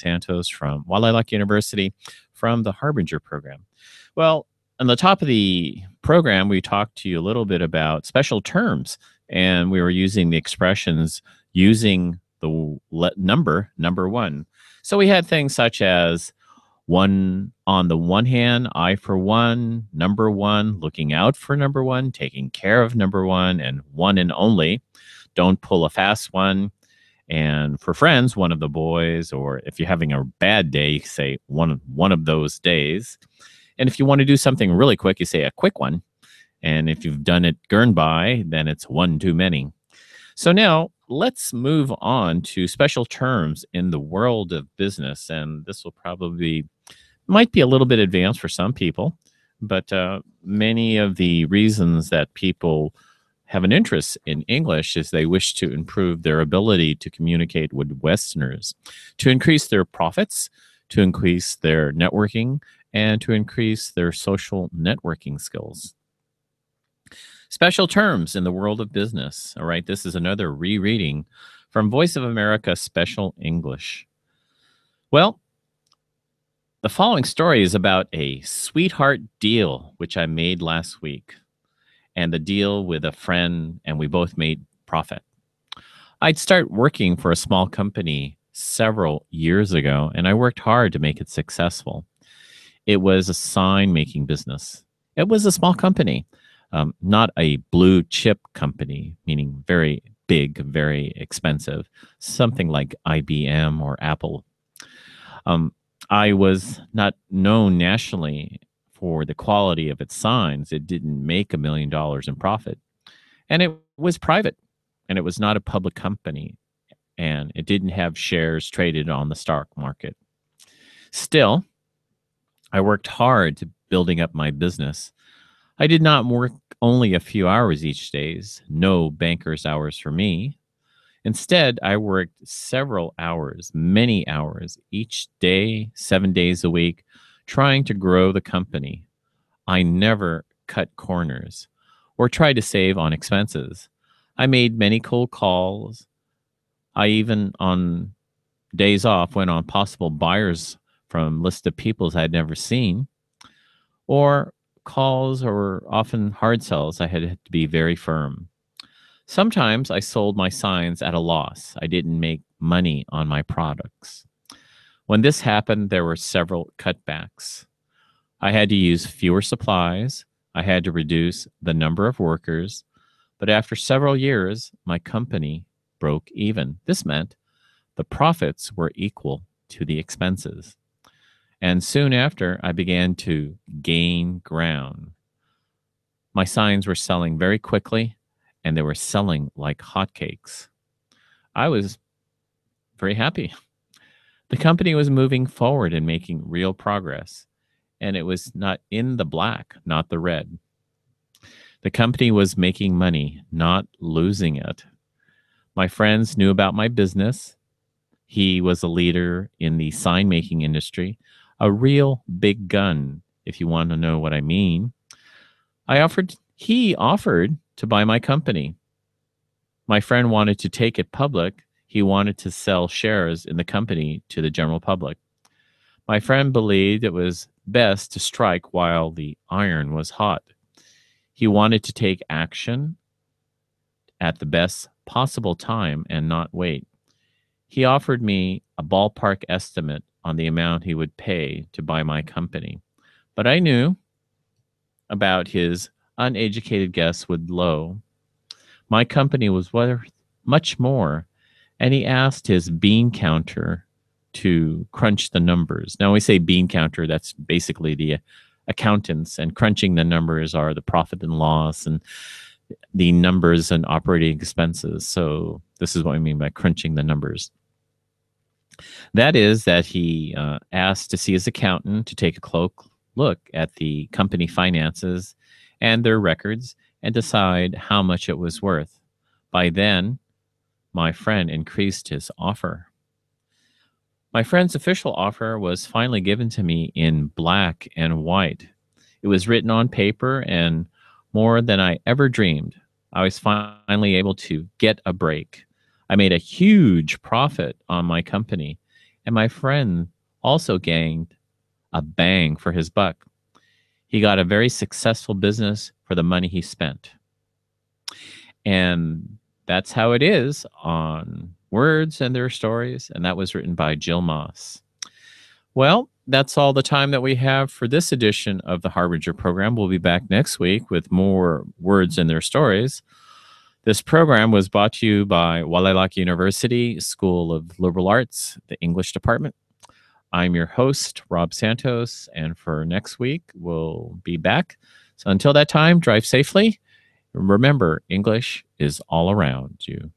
Santos from Walilock University from the Harbinger program. Well, on the top of the program, we talked to you a little bit about special terms, and we were using the expressions using the number one. So we had things such as one on the one hand, I for one, number one, looking out for number one, taking care of number one, and one and only. Don't pull a fast one. And for friends, one of the boys, or if you're having a bad day, you say one of those days. And if you want to do something really quick, you say a quick one. And if you've done it gone by, then it's one too many. So now let's move on to special terms in the world of business. And this will probably might be a little bit advanced for some people, but many of the reasons that people have an interest in English is they wish to improve their ability to communicate with Westerners, to increase their profits, to increase their networking, and to increase their social networking skills. Special terms in the world of business. All right, this is another rereading from Voice of America Special English. Well, the following story is about a sweetheart deal which I made last week, and the deal with a friend, and we both made profit. I'd start working for a small company several years ago, and I worked hard to make it successful. It was a sign-making business. It was a small company, not a blue chip company, meaning very big, very expensive, something like IBM or Apple. I was not known nationally for the quality of its signs. It didn't make $1 million in profit. And it was private, and it was not a public company, and it didn't have shares traded on the stock market. Still, I worked hard to building up my business. I did not work only a few hours each day, no banker's hours for me. Instead, I worked several hours, many hours each day, 7 days a week, trying to grow the company. I never cut corners or tried to save on expenses. I made many cold calls. I even, on days off, went on possible buyers from list of peoples I'd never seen, or calls or often hard sells. I had to be very firm. Sometimes I sold my signs at a loss. I didn't make money on my products. When this happened, there were several cutbacks. I had to use fewer supplies. I had to reduce the number of workers. But after several years, my company broke even. This meant the profits were equal to the expenses. And soon after, I began to gain ground. My signs were selling very quickly, and they were selling like hotcakes. I was very happy. The company was moving forward and making real progress, and it was not in the black, not the red. The company was making money, not losing it. My friends knew about my business. He was a leader in the sign making industry, a real big gun, if you want to know what I mean. He offered to buy my company. My friend wanted to take it public. He wanted to sell shares in the company to the general public. My friend believed it was best to strike while the iron was hot. He wanted to take action at the best possible time and not wait. He offered me a ballpark estimate on the amount he would pay to buy my company. But I knew about his uneducated guess would low. My company was worth much more, and he asked his bean counter to crunch the numbers. Now, when we say bean counter, that's basically the accountants, and crunching the numbers are the profit and loss and the numbers and operating expenses. So this is what I mean by crunching the numbers. That is that he asked to see his accountant to take a close look at the company finances and their records and decide how much it was worth. By then, my friend increased his offer. My friend's official offer was finally given to me in black and white. It was written on paper, and more than I ever dreamed, I was finally able to get a break. I made a huge profit on my company, And my friend also gained a bang for his buck. He got a very successful business for the money he spent. And that's how it is on Words and Their Stories. And that was written by Jill Moss. Well, that's all the time that we have for this edition of the Harbinger program. We'll be back next week with more Words and Their Stories. This program was brought to you by Walilalaki University School of Liberal Arts, the English Department. I'm your host, Rob Santos, and for next week, we'll be back. So until that time, drive safely. Remember, English is all around you.